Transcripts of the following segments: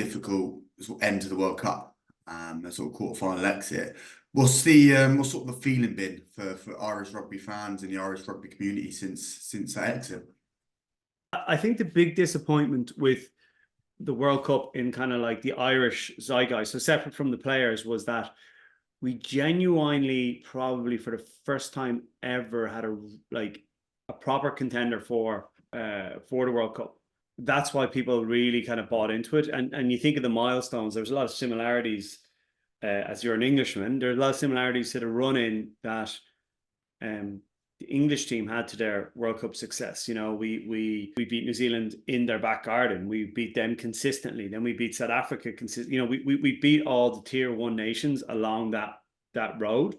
difficult sort of end to the World Cup, a sort of quarter-final exit. What's sort of the feeling been for Irish rugby fans and the Irish rugby community since that exit? I think the big disappointment with the World Cup in kind of like the Irish zeitgeist, so separate from the players, was that we genuinely, probably for the first time ever, had a proper contender for the World Cup. That's why people really kind of bought into it. And you think of the milestones, there's a lot of similarities. As you're an Englishman, there's a lot of similarities to the run-in that the English team had to their World Cup success. You know, we beat New Zealand in their back garden. We beat them consistently. Then we beat South Africa consistently. You know, we beat all the tier 1 nations along that road.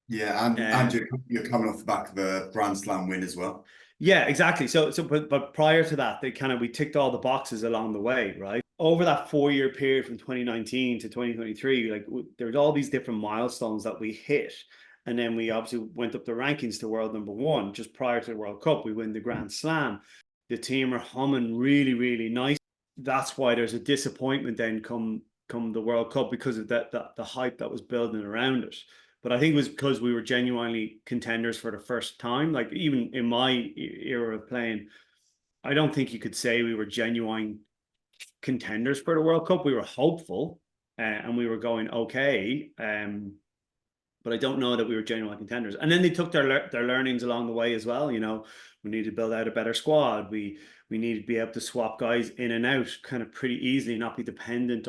Yeah, and you're coming off the back of a Grand Slam win as well. Yeah, exactly. But prior to that, we ticked all the boxes along the way, right? Over that 4-year period from 2019 to 2023, like there's all these different milestones that we hit. And then we obviously went up the rankings to world #1 just prior to the World Cup. We win the Grand Slam. The team are humming really, really nice. That's why there's a disappointment then come the World Cup, because of the hype that was building around it. But I think it was because we were genuinely contenders for the first time. Like, even in my era of playing, I don't think you could say we were genuine contenders for the World Cup. We were hopeful, and we were going okay. But I don't know that we were genuine contenders. And then they took their learnings along the way as well. You know, we needed to build out a better squad. We needed to be able to swap guys in and out kind of pretty easily, not be dependent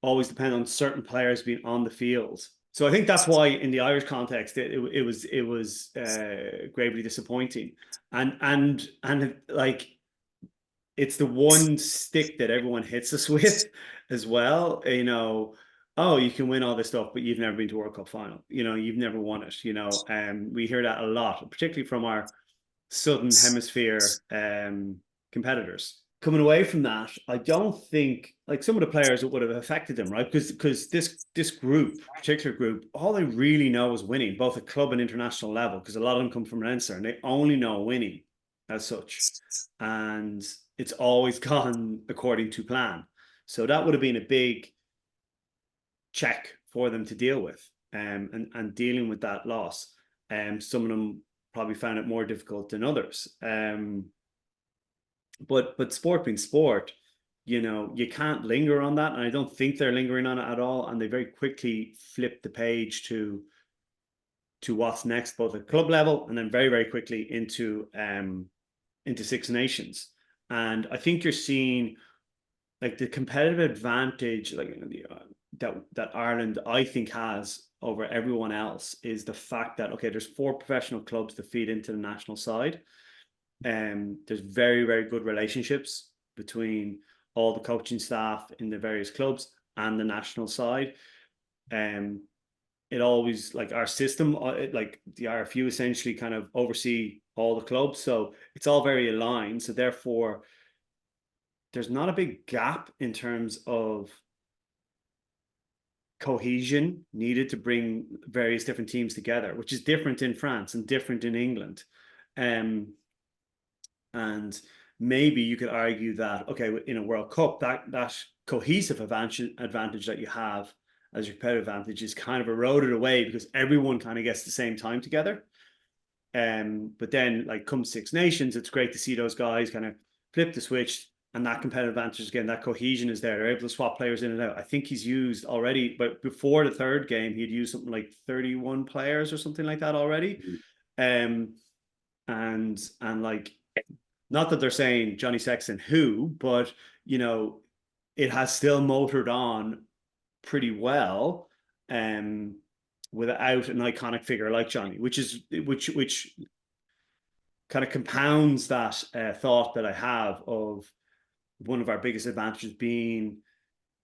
always depend on certain players being on the field. So I think that's why, in the Irish context, it was gravely disappointing. And like, it's the one stick that everyone hits us with as well. You know, oh, you can win all this stuff, but you've never been to a World Cup final. You know, you've never won it. You know, we hear that a lot, particularly from our Southern Hemisphere competitors. Coming away from that, I don't think, like, some of the players, it would have affected them, right? Because this group, particular group, all they really know is winning, both at club and international level, because a lot of them come from Leinster and they only know winning as such. And it's always gone according to plan. So that would have been a big check for them to deal with, and dealing with that loss. Some of them probably found it more difficult than others. But sport being sport, you know, you can't linger on that. And I don't think they're lingering on it at all. And they very quickly flipped the page to what's next, both at club level and then very, very quickly into Six Nations. And I think you're seeing, like, the competitive advantage, like, that Ireland, I think, has over everyone else is the fact that, okay, there's 4 professional clubs that feed into the national side. There's very, very good relationships between all the coaching staff in the various clubs and the national side. It always, like, our system, like the RFU essentially kind of oversee all the clubs, so it's all very aligned. So therefore, there's not a big gap in terms of cohesion needed to bring various different teams together, which is different in France and different in England. And maybe you could argue that, okay, in a World Cup, that cohesive advantage that you have as your competitive advantage is kind of eroded away, because everyone kind of gets the same time together. But then, like, come Six Nations, it's great to see those guys kind of flip the switch, and that competitive advantage again, that cohesion is there. They're able to swap players in and out. I think he's used already, but before the 3rd game, he'd used something like 31 players or something like that already. And like, not that they're saying Johnny Sexton who, but, you know, it has still motored on pretty well, without an iconic figure like Johnny, which kind of compounds that thought that I have of one of our biggest advantages being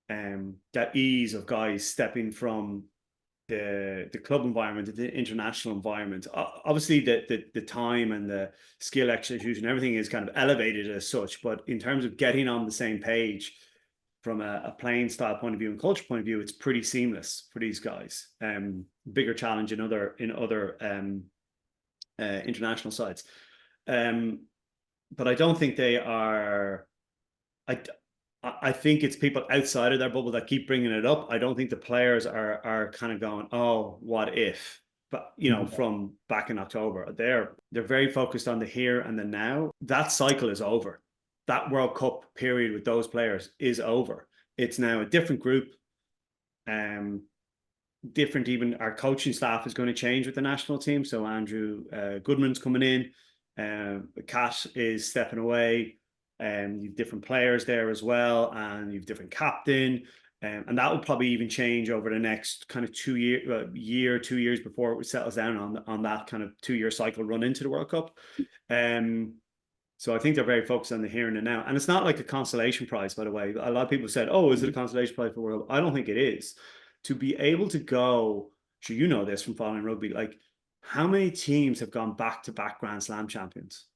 that ease of guys stepping from the club environment to the international environment. Obviously, the time and the skill execution, everything is kind of elevated as such. But in terms of getting on the same page from a playing style point of view and culture point of view, it's pretty seamless for these guys. Bigger challenge in other international sides. But I don't think they are. I think it's people outside of their bubble that keep bringing it up. I don't think the players are kind of going, oh, what if? But from back in October, they're very focused on the here and the now. That cycle is over. That World Cup period with those players is over. It's now a different group. Different, even our coaching staff is going to change with the national team. So Andrew Goodman's coming in. Kat is stepping away. You've different players there as well, and you've different captain, and that will probably even change over the next kind of 2 years before it settles down on that kind of 2-year cycle run into the World Cup. So I think they're very focused on the here and the now, and it's not like a consolation prize, by the way. A lot of people said, "Oh, is it a consolation prize for World Cup?" I don't think it is. To be able to go, sure, you know this from following rugby, like how many teams have gone back-to-back Grand Slam champions?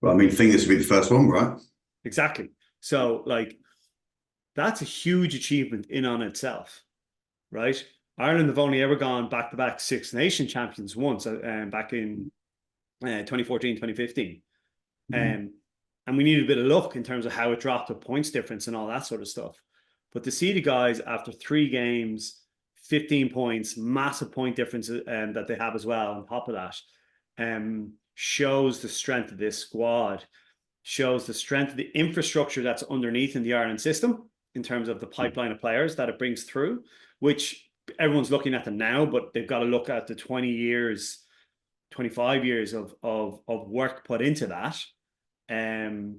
Well, I mean, I think this would be the first one, right? Exactly. So, like, that's a huge achievement in on itself, right? Ireland have only ever gone back-to-back Six Nation champions once, back in 2014, 2015. And we needed a bit of luck in terms of how it dropped the points difference and all that sort of stuff. But to see the guys after 3 games, 15 points, massive point differences that they have as well on top of that, shows the strength of this squad, shows the strength of the infrastructure that's underneath in the Ireland system in terms of the pipeline of players that it brings through, which everyone's looking at them now, but they've got to look at the 20 years, 25 years of work put into that. And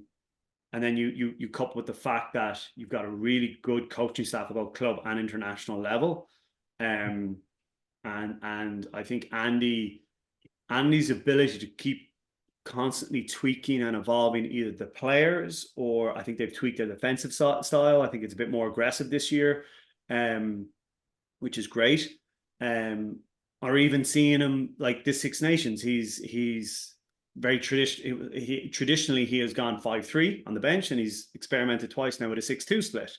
then you couple with the fact that you've got a really good coaching staff at both club and international level. And I think Andy's ability to keep constantly tweaking and evolving either the players, or I think they've tweaked their defensive style. I think it's a bit more aggressive this year, which is great. Or even seeing him like this Six Nations, he's very traditionally he has gone 5-3 on the bench, and he's experimented twice now with a 6-2 split,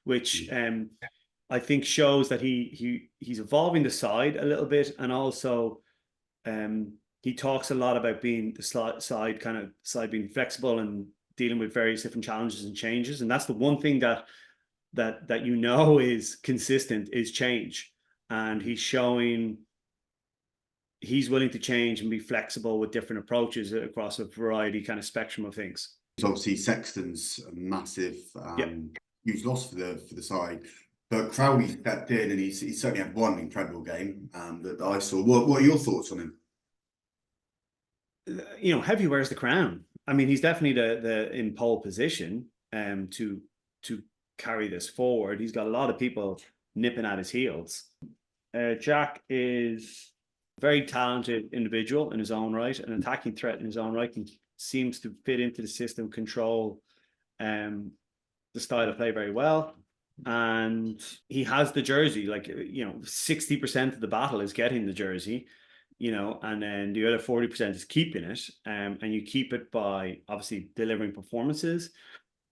which I think shows that he's evolving the side a little bit, and also he talks a lot about being the side being flexible and dealing with various different challenges and changes, and that's the one thing that is consistent is change, and he's showing he's willing to change and be flexible with different approaches across a variety kind of spectrum of things. Obviously, Sexton's a massive, huge loss for the side, but Crowley stepped in, and he certainly had one incredible game that I saw. What are your thoughts on him? Heavy wears the crown. I mean, he's definitely the in pole position to carry this forward. He's got a lot of people nipping at his heels. Jack is a very talented individual in his own right, an attacking threat in his own right, and seems to fit into the system, control the style of play very well. And he has the jersey, 60% of the battle is getting the jersey, and then the other 40% is keeping it. And you keep it by obviously delivering performances,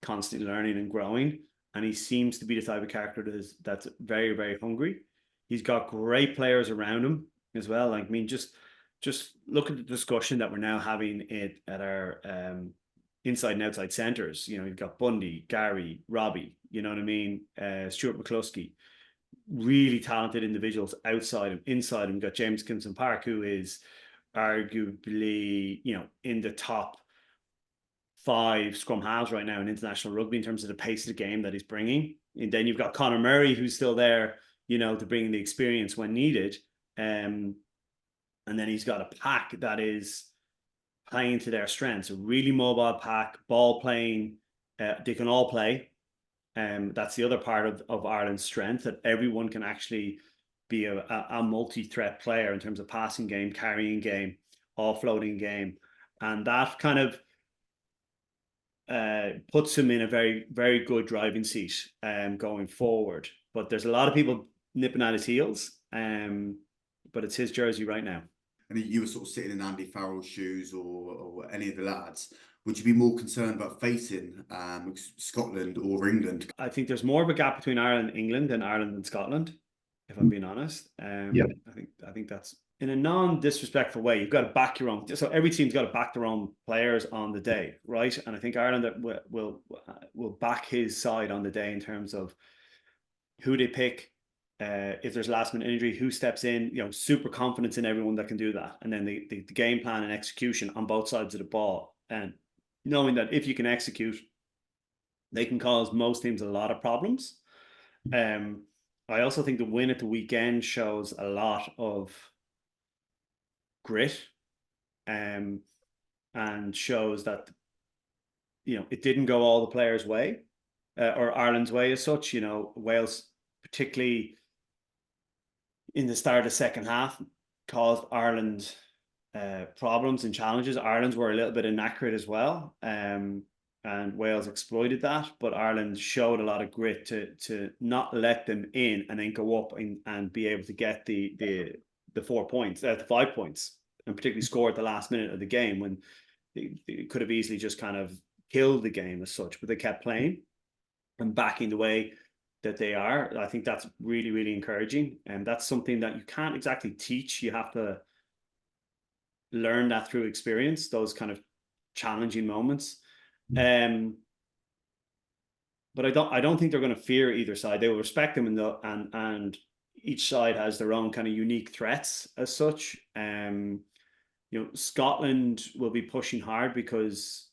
constantly learning and growing. And he seems to be the type of character that's very, very hungry. He's got great players around him as well. Like, I mean, just look at the discussion that we're now having at our inside and outside centres. You've got Bundy, Gary, Robbie, you know what I mean? Stuart McCluskey, really talented individuals outside and inside. And we've got James Kimpson Park, who is arguably, in the top 5 scrum halves right now in international rugby in terms of the pace of the game that he's bringing. And then you've got Conor Murray, who's still there, to bring the experience when needed. And then he's got a pack that is playing to their strengths, a really mobile pack, ball playing. They can all play. That's the other part of Ireland's strength, that everyone can actually be a multi-threat player in terms of passing game, carrying game, offloading game. And that kind of puts him in a very, very good driving seat going forward. But there's a lot of people nipping at his heels, but it's his jersey right now. And you were sort of sitting in Andy Farrell's shoes or any of the lads, would you be more concerned about facing Scotland or England? I think there's more of a gap between Ireland and England than Ireland and Scotland, if I'm being honest. I think that's in a non-disrespectful way, you've got to back your own. So every team's got to back their own players on the day, right? And I think Ireland will back his side on the day in terms of who they pick, if there's last minute injury, who steps in. Super confidence in everyone that can do that, and then the game plan and execution on both sides of the ball, and knowing that if you can execute, they can cause most teams a lot of problems. I also think the win at the weekend shows a lot of grit, and shows that it didn't go all the players' way, or Ireland's way as such. Wales, particularly in the start of the second half, caused Ireland problems and challenges. Ireland's were a little bit inaccurate as well, and Wales exploited that. But Ireland showed a lot of grit to not let them in, and then go up and be able to get the 4 points, the 5 points, and particularly score at the last minute of the game when they could have easily just kind of killed the game as such. But they kept playing and backing the way that they are. I think that's really, really encouraging, and that's something that you can't exactly teach. You have to learn that through experience, those kind of challenging moments. But I don't think they're going to fear either side. They will respect them, and each side has their own kind of unique threats as such. Scotland will be pushing hard because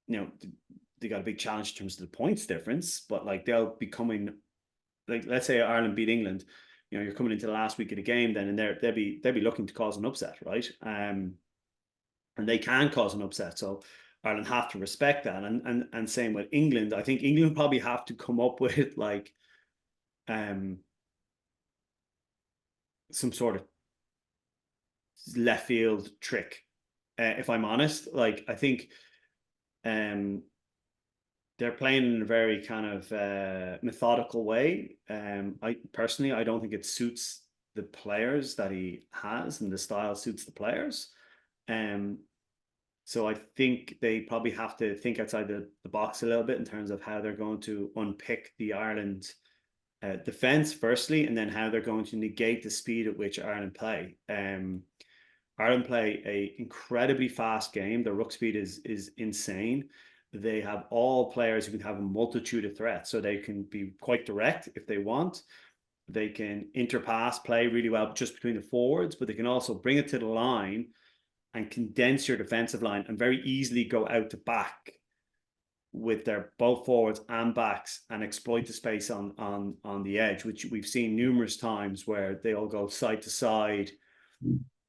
they got a big challenge in terms of the points difference, but like they'll be coming, like let's say Ireland beat England, you're coming into the last week of the game then, and they'll be looking to cause an upset, right? And they can cause an upset, so Ireland have to respect that. And same with England. I think England probably have to come up with like some sort of left field trick, if I'm honest. Like I think they're playing in a very kind of methodical way. I don't think it suits the players that he has, and the style suits the players. So I think they probably have to think outside the box a little bit in terms of how they're going to unpick the Ireland defense firstly, and then how they're going to negate the speed at which Ireland play. Ireland play a incredibly fast game. Their ruck speed is insane. They have all players who can have a multitude of threats, so they can be quite direct if they want. They can interpass, play really well just between the forwards, but they can also bring it to the line and condense your defensive line and very easily go out to back with their both forwards and backs and exploit the space on the edge, which we've seen numerous times where they all go side to side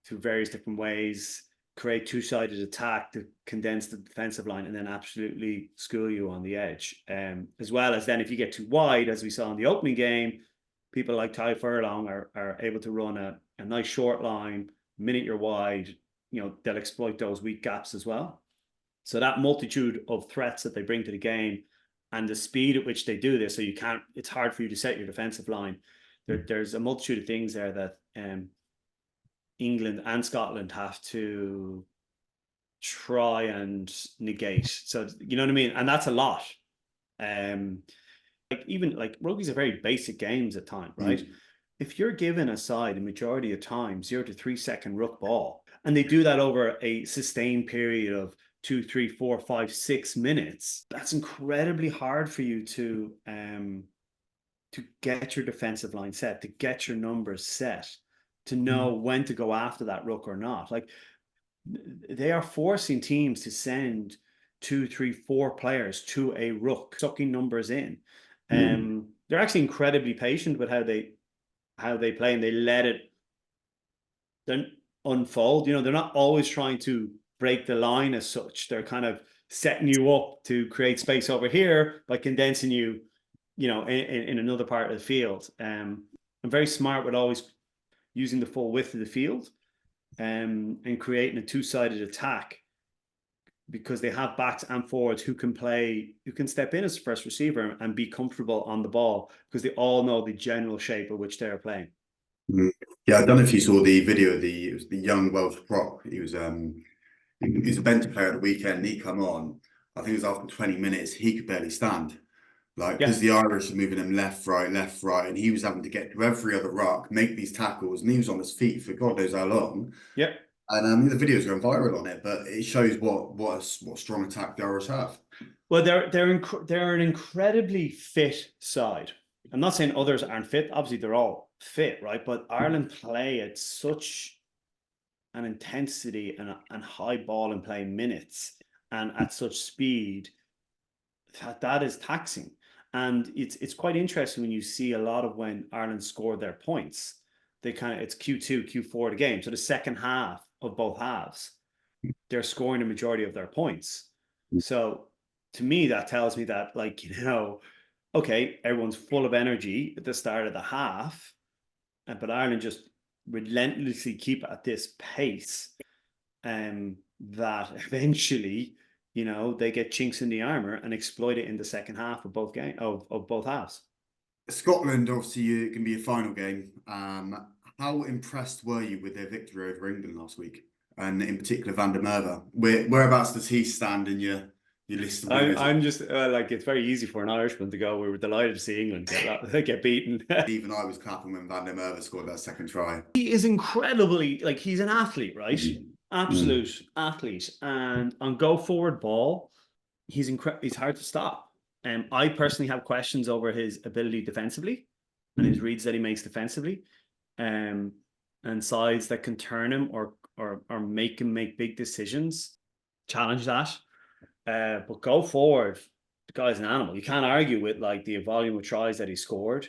through various different ways, create two-sided attack to condense the defensive line, and then absolutely school you on the edge. As well as then if you get too wide, as we saw in the opening game, people like Ty Furlong are able to run a nice short line. Minute you're wide, they'll exploit those weak gaps as well. So that multitude of threats that they bring to the game, and the speed at which they do this, so it's hard for you to set your defensive line. There's a multitude of things there that England and Scotland have to try and negate. So you know what I mean? And that's a lot. Like rugby's a very basic games at times, right? If you're given a side a majority of time 0 to 3 second ruck ball, and they do that over a sustained period of 2, 3, 4, 5, 6 minutes, that's incredibly hard for you to get your defensive line set, to get your numbers set, to know when to go after that ruck or not. Like they are forcing teams to send 2, 3, 4 players to a ruck, sucking numbers in. They're actually incredibly patient with how they play, and they let it then unfold. They're not always trying to break the line as such. They're kind of setting you up to create space over here by condensing you, in another part of the field. I'm very smart with always using the full width of the field, and creating a two-sided attack, because they have backs and forwards who can step in as first receiver and be comfortable on the ball, because they all know the general shape of which they're playing. Yeah, I don't know if you saw the video of the young Welsh prop. He was a bench player at the weekend. He come on, I think it was after 20 minutes, he could barely stand. Like, Yeah. because the Irish are moving him left, right, and he was having to get to every other ruck, make these tackles, and he was on his feet for God knows how long. Yeah. And the video's going viral on it, but it shows what strong attack the Irish have. Well, they're an incredibly fit side. I'm not saying others aren't fit. Obviously, they're all fit, right? But Ireland play at such an intensity and high ball and play minutes and at such speed that is taxing. And it's quite interesting when you see a lot of when Ireland scored their points. They it's Q2, Q4 the game. So the second half of both halves, they're scoring the majority of their points. So to me, that tells me that, like, okay, everyone's full of energy at the start of the half, but Ireland just relentlessly keep at this pace, that eventually, they get chinks in the armor and exploit it in the second half of both of both halves. Scotland, obviously, it can be a final game. How impressed were you with their victory over England last week? And in particular, Van der Merwe. Whereabouts does he stand in your list of winners? I'm just like, it's very easy for an Irishman to go, we were delighted to see England get beaten. Even I was clapping when Van der Merwe scored that second try. He is incredibly, like, he's an athlete, right? Absolute athlete. And on go forward ball, he's hard to stop. I personally have questions over his ability defensively and his reads that he makes defensively, and sides that can turn him or make him make big decisions. Challenge that. But go forward, the guy's an animal. You can't argue with, like, the volume of tries that he scored.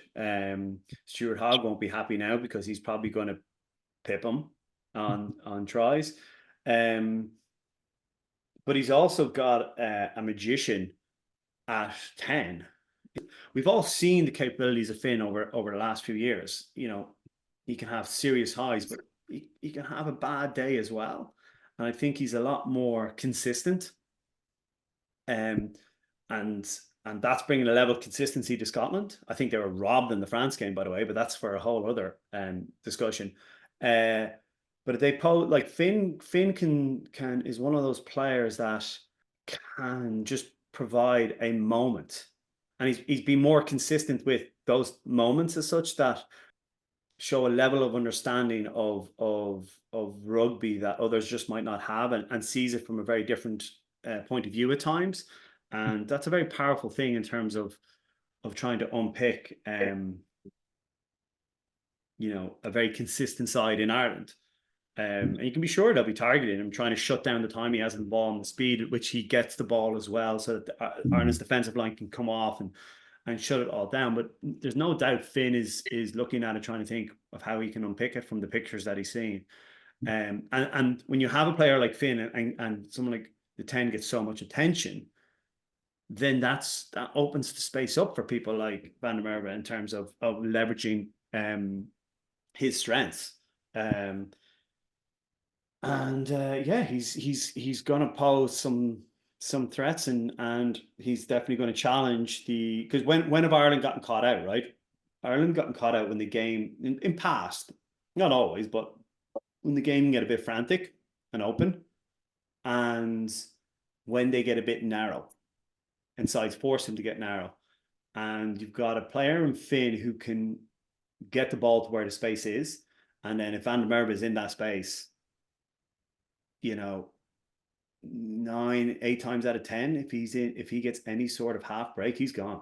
Stuart Hogg won't be happy now because he's probably going to pip him on tries. But he's also got a magician at 10. We've all seen the capabilities of Finn over the last few years. He can have serious highs, but he can have a bad day as well. And I think he's a lot more consistent. And that's bringing a level of consistency to Scotland. I think they were robbed in the France game, by the way, but that's for a whole other discussion. But if they like Finn can is one of those players that can just provide a moment, and he's been more consistent with those moments as such that show a level of understanding of rugby that others just might not have, and sees it from a very different point of view at times. And that's a very powerful thing in terms of trying to unpick a very consistent side in Ireland. And you can be sure they'll be targeting him, trying to shut down the time he has in the ball and the speed at which he gets the ball as well, so that Ireland's defensive line can come off and shut it all down. But there's no doubt Finn is looking at it, trying to think of how he can unpick it from the pictures that he's seeing. And when you have a player like Finn and someone like the 10 gets so much attention, then that opens the space up for people like Van der Merwe in terms of leveraging his strengths. He's going to pose some threats, and he's definitely going to challenge because when have Ireland gotten caught out, right? Ireland gotten caught out when the game in past, not always, but when the game can get a bit frantic and open, and when they get a bit narrow, and sides force them to get narrow. And you've got a player in Finn who can get the ball to where the space is, and then if Van der Merwe is in that space, 9-8 times out of 10, if he gets any sort of half break, he's gone.